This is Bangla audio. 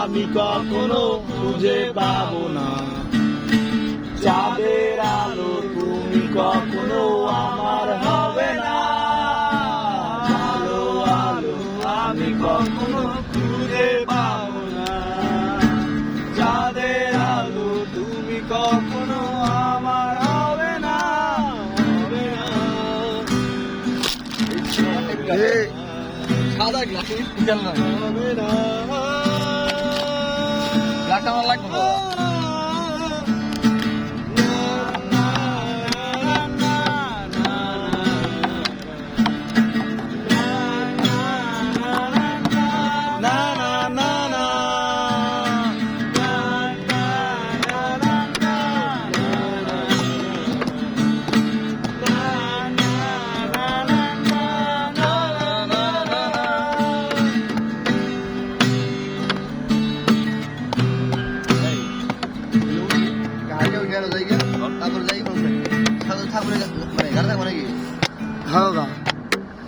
আমি কখনো খুঁজে পাবো না। চাঁদের আলো তুমি কখনো আমার হবে না। ভালো আলো আমি কখনো খুঁজে পাবো না। চাঁদের আলো তুমি কখনো আমার হবে না, হবে না। সাদা গ্লাস হবে না। গ্লাস আমার লাগবে।